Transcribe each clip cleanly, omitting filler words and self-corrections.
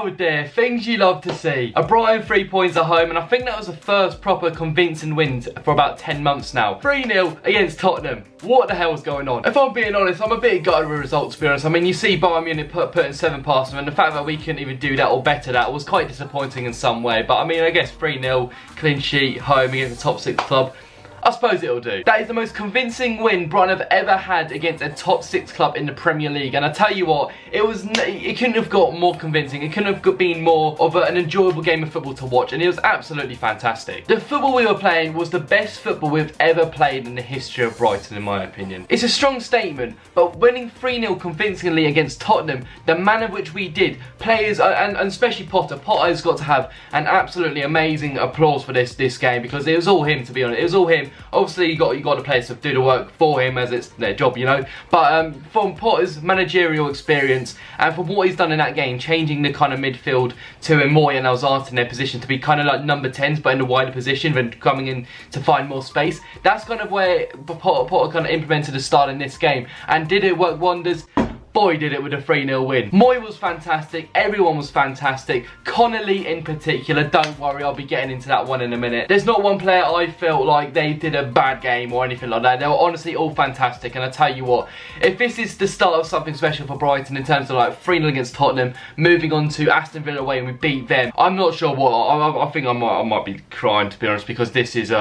Oh dear, things you love to see. A Brighton 3 points at home, and I think that was the first proper convincing win for about 10 months now. 3-0 against Tottenham. What the hell's going on? If I'm being honest, I'm a bit gutted with results, to be honest. I mean, you see Bayern Munich putting 7 past them, and the fact that we couldn't even do that or better that was quite disappointing in some way. But I mean, I guess 3-0, clean sheet, home against a top 6 club. I suppose it'll do. That is the most convincing win Brighton have ever had against a top 6 club in the Premier League. And I tell you what, it couldn't have got more convincing. It couldn't have been more of an enjoyable game of football to watch. And it was absolutely fantastic. The football we were playing was the best football we've ever played in the history of Brighton, in my opinion. It's a strong statement, but winning 3-0 convincingly against Tottenham, the manner in which we did, players, and especially Potter has got to have an absolutely amazing applause for this game, because it was all him, to be honest. It was all him. Obviously, you got the players to do the work for him, as it's their job, you know. But from Potter's managerial experience and from what he's done in that game, changing the kind of midfield to Moy and Alzate in their position to be kind of like number 10s, but in a wider position, than coming in to find more space. That's kind of where Potter kind of implemented the style in this game, and did it work wonders? Boy, did it with a 3-0 win. Moy was fantastic, everyone was fantastic, Connolly in particular. Don't worry, I'll be getting into that one in a minute. There's not one player I felt like they did a bad game or anything like that. They were honestly all fantastic, and I tell you what, if this is the start of something special for Brighton in terms of like 3-0 against Tottenham, moving on to Aston Villa away and we beat them, I'm not sure what, I think I might be crying, to be honest, because this is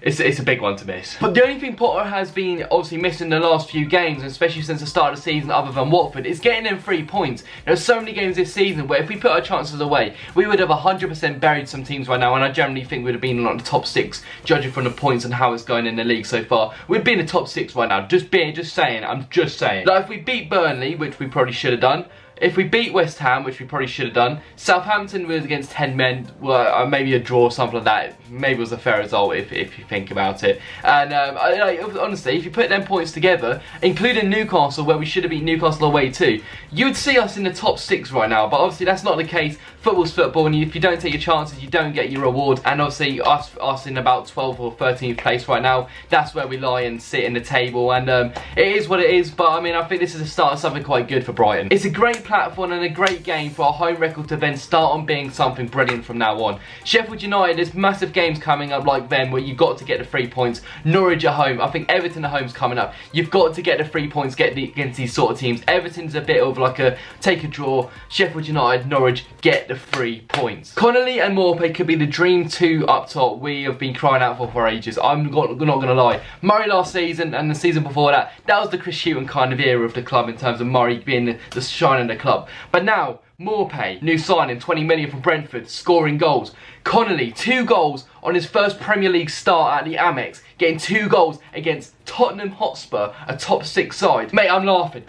it's a big one to miss. But the only thing Potter has been obviously missing the last few games, and especially since the start of the season, other than Watford, is getting them 3 points. There are so many games this season where if we put our chances away, we would have 100% buried some teams right now, and I generally think we'd have been in like the top 6, judging from the points and how it's going in the league so far. We'd be in the top 6 right now, just saying, I'm just saying. Like if we beat Burnley, which we probably should have done, if we beat West Ham, which we probably should have done, Southampton was against 10 men, well, maybe a draw or something like that. Maybe it was a fair result if you think about it. And honestly, if you put them points together, including Newcastle, where we should have beat Newcastle away too, you would see us in the top 6 right now. But obviously that's not the case. Football's football, and if you don't take your chances, you don't get your reward. And obviously us in about 12th or 13th place right now, that's where we lie and sit in the table. And it is what it is, but I mean, I think this is the start of something quite good for Brighton. It's a great platform and a great game for our home record to then start on being something brilliant from now on. Sheffield United, there's massive games coming up like them where you've got to get the 3 points. Norwich at home, I think Everton at home's coming up. You've got to get the 3 points against these sort of teams. Everton's a bit of like a take a draw. Sheffield United, Norwich, get the 3 points. Connolly and Morpay could be the dream 2 up top we have been crying out for ages. I'm not going to lie. Murray last season and the season before that, that was the Chris Hughton kind of era of the club in terms of Murray being the shine of the club. But now, Morpay, new signing, 20 million from Brentford, scoring goals. Connolly, 2 goals on his first Premier League start at the Amex, getting 2 goals against Tottenham Hotspur, a top 6 side. Mate, I'm laughing.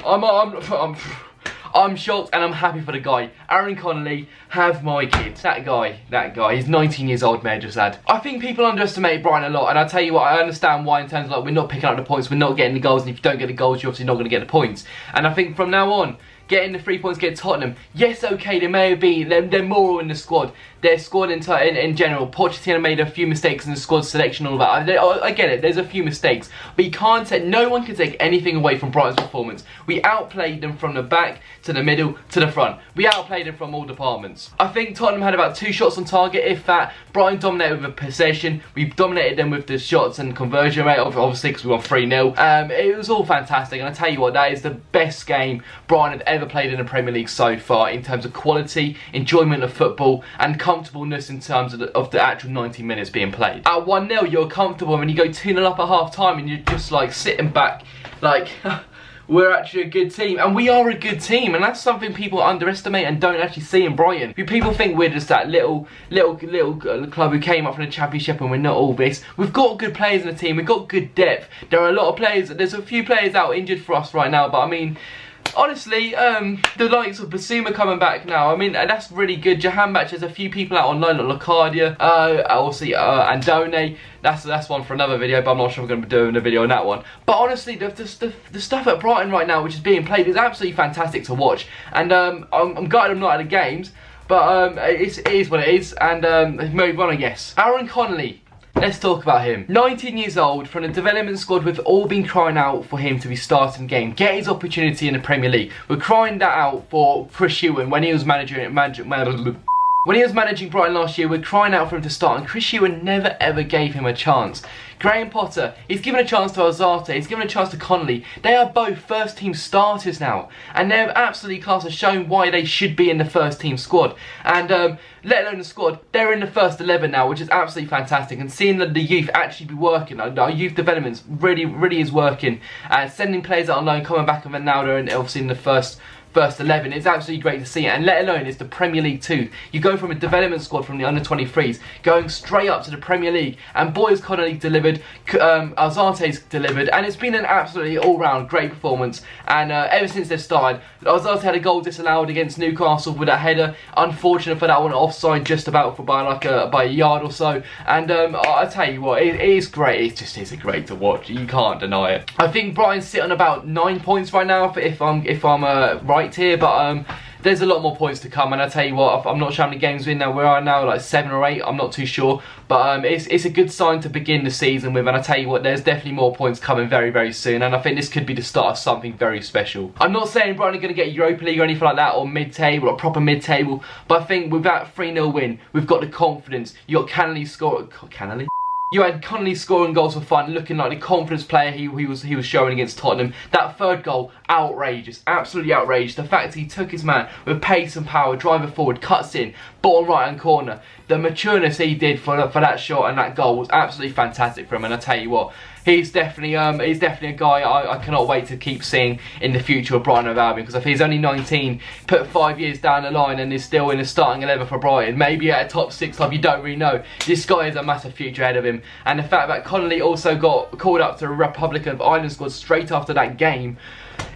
I'm shocked and I'm happy for the guy. Aaron Connolly, have my kid. That guy, he's 19 years old, may I just add. I think people underestimate Brighton a lot, and I tell you what, I understand why in terms of like we're not picking up the points, we're not getting the goals, and if you don't get the goals, you're obviously not going to get the points. And I think from now on, getting the 3 points against Tottenham, yes, okay, they may have been, they're more in the squad. Their squad in general, Pochettino made a few mistakes in the squad selection and all that. I get it, there's a few mistakes. But you can't take, no one can take anything away from Brighton's performance. We outplayed them from the back to the middle to the front. We outplayed them from all departments. I think Tottenham had about 2 shots on target, if that. Brighton dominated with possession. We dominated them with the shots and conversion rate, obviously, because we won 3-0. It was all fantastic, and I tell you what, that is the best game Brighton have ever played in the Premier League so far in terms of quality, enjoyment of football, and comfortableness in terms of the actual 90 minutes being played. At 1-0, you're comfortable, and you go 2-0 up at half time, and you're just like sitting back, like, we're actually a good team, and we are a good team, and that's something people underestimate and don't actually see in Brighton. People think we're just that little club who came up from the Championship and we're not all this. We've got good players in the team, we've got good depth. There are a lot of players, there's a few players out injured for us right now, but I mean, honestly, the likes of Basuma coming back now, I mean, that's really good. Jahanbakhsh, there's a few people out on loan, like Locadia, obviously Andone. That's one for another video, but I'm not sure I'm going to be doing a video on that one. But honestly, the stuff at Brighton right now, which is being played, is absolutely fantastic to watch. And I'm gutted I'm not at the games, but it is what it is. And move on, I guess. Aaron Connolly. let's talk about him. 19 years old, from the development squad. We've all been crying out for him to be starting game, get his opportunity in the Premier League. We're crying that out for Chris Hughton when he was managing Brighton last year. We're crying out for him to start, and Chris Hughton never ever gave him a chance. Graham Potter, he's given a chance to Alzate, he's given a chance to Connolly. They are both first team starters now, and they're absolutely class, have shown why they should be in the first team squad. And let alone the squad, they're in the first 11 now, which is absolutely fantastic. And seeing that the youth actually be working, our youth developments really is working, and sending players out on loan, coming back, and now they're obviously in the first 11. It's absolutely great to see it, and let alone it's the Premier League too. You go from a development squad from the under-23s going straight up to the Premier League, and boys, Connolly delivered, Alzate's delivered, and it's been an absolutely all-round great performance. And ever since they've started, Alzate had a goal disallowed against Newcastle with that header. Unfortunate for that one, offside just about by a yard or so. And I tell you what, it is great. It just is great to watch. You can't deny it. I think Brighton sit on about 9 points right now, if I'm right here, but there's a lot more points to come. And I tell you what, I'm not sure how many games we're in now. We are now like 7 or 8. I'm not too sure, but it's a good sign to begin the season with. And I tell you what, there's definitely more points coming very soon. And I think this could be the start of something very special. I'm not saying Brighton are going to get Europa League or anything like that, or mid-table or proper mid-table, but I think with that 3-0 win, we've got the confidence. You got Connolly You had Connolly scoring goals for fun, looking like the confidence player he was showing against Tottenham. That third goal, outrageous, absolutely outrageous. The fact he took his man with pace and power, driver forward, cuts in, bottom right hand corner. The matureness he did for that shot and that goal was absolutely fantastic for him. And I tell you what, he's definitely a guy I cannot wait to keep seeing in the future of Brighton of Albion, because if he's only 19, put 5 years down the line and is still in the starting 11 for Brighton, maybe at a top 6 club, you don't really know. This guy has a massive future ahead of him. And the fact that Connolly also got called up to the Republic of Ireland squad straight after that game,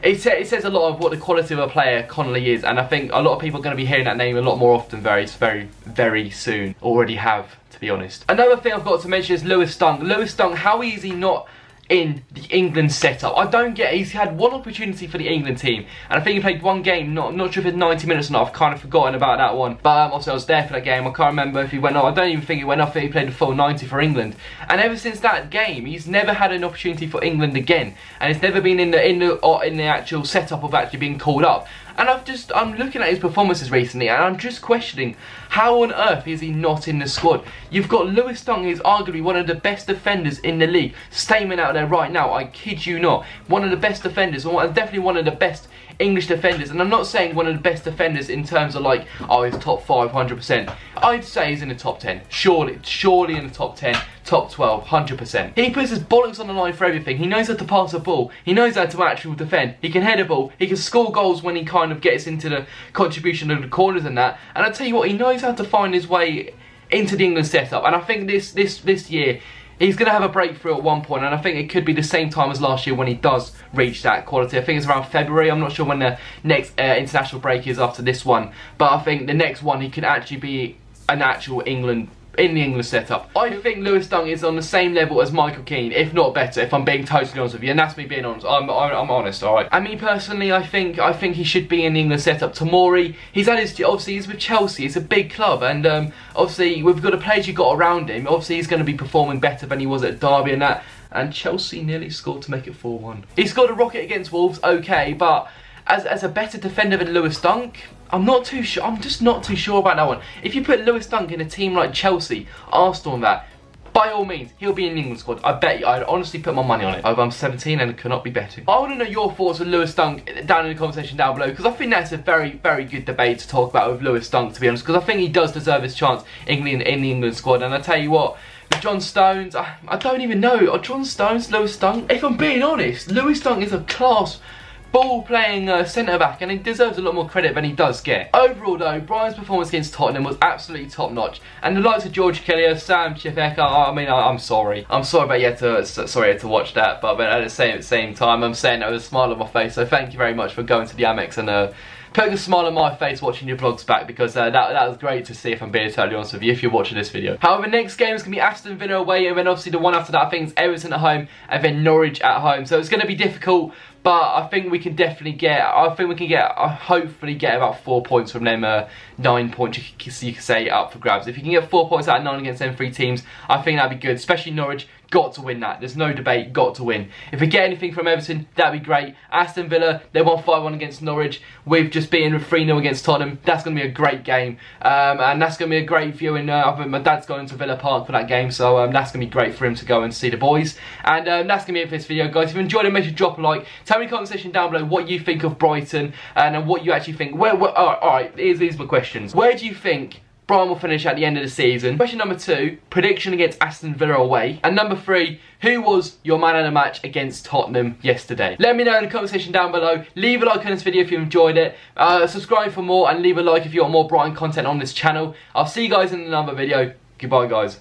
it says a lot of what the quality of a player Connolly is. And I think a lot of people are going to be hearing that name a lot more often very soon. Already have, to be honest. Another thing I've got to mention is Lewis Dunk. Lewis Dunk, how is he not in the England setup? I don't get it. He's had one opportunity for the England team, and I think he played one game, not sure if it's 90 minutes or not. I've kind of forgotten about that one, but also I was there for that game. I can't remember if he went off. I don't even think he went off. He played a full 90 for England, and ever since that game he's never had an opportunity for England again, and it's never been in the actual setup of actually being called up. And I'm looking at his performances recently, and I'm just questioning, how on earth is he not in the squad? You've got Lewis Dunk, who's arguably one of the best defenders in the league. Statement out there right now, I kid you not. One of the best defenders, or definitely one of the best English defenders. And I'm not saying one of the best defenders in terms of like, oh, he's top 5, 100%. I'd say he's in the top 10. Surely in the top 10. Top 12, 100%. He puts his bollocks on the line for everything. He knows how to pass a ball. He knows how to actually defend. He can head a ball. He can score goals when he kind of gets into the contribution of the corners and that. And I tell you what, he knows how to find his way into the England setup. And I think this year, he's going to have a breakthrough at one point, and I think it could be the same time as last year when he does reach that quality. I think it's around February. I'm not sure when the next international break is after this one, but I think the next one he could actually be an actual in the England setup. I think Lewis Dunk is on the same level as Michael Keane, if not better, if I'm being totally honest with you, and that's me being honest. I'm honest, alright. And me personally, I think he should be in the England setup. Tomori, obviously he's with Chelsea, it's a big club, and obviously we've got the players you got around him. Obviously he's going to be performing better than he was at Derby and that, and Chelsea nearly scored to make it 4-1. He scored a rocket against Wolves, okay, but as a better defender than Lewis Dunk, I'm not too sure. I'm just not too sure about that one. If you put Lewis Dunk in a team like Chelsea, Arsenal and that, by all means, he'll be in the England squad. I bet you. I'd honestly put my money on it. I'm 17 and cannot be better. I want to know your thoughts on Lewis Dunk down in the conversation down below, because I think that's a very good debate to talk about with Lewis Dunk, to be honest, because I think he does deserve his chance in the England squad. And I tell you what, with John Stones, I don't even know. Are John Stones, Lewis Dunk? If I'm being honest, Lewis Dunk is a class ball-playing centre-back, and he deserves a lot more credit than he does get. Overall though, Brighton's performance against Tottenham was absolutely top-notch, and the likes of George Kelly, Sam Chifeka, I mean, I'm sorry. I'm sorry about you had to watch that, but at the same time, I'm saying that with a smile on my face, so thank you very much for going to the Amex and putting a smile on my face watching your vlogs back, because that was great to see, if I'm being totally honest with you, if you're watching this video. However, next game is going to be Aston Villa away, and then obviously the one after that I think is Everton at home, and then Norwich at home, so it's going to be difficult. but I think we can definitely get, hopefully get about 4 points from them 9 points, you could say, up for grabs. If you can get 4 points out of 9 against them 3 teams, I think that'd be good, especially Norwich. Got to win that. There's no debate. Got to win. If we get anything from Everton, that'd be great. Aston Villa, they won 5-1 against Norwich. We've just beaten 3-0 against Tottenham. That's going to be a great game. And that's going to be a great viewing. I think my dad's going to Villa Park for that game. So that's going to be great for him to go and see the boys. And that's going to be it for this video, guys. If you enjoyed it, make sure to drop a like. Tell me in the comment section down below what you think of Brighton. And what you actually think. Alright, here's my questions. Where do you think Brighton will finish at the end of the season? Question number 2, prediction against Aston Villa away. And number 3, who was your man of the match against Tottenham yesterday? Let me know in the comment section down below. Leave a like on this video if you enjoyed it. Subscribe for more and leave a like if you want more Brighton content on this channel. I'll see you guys in another video. Goodbye, guys.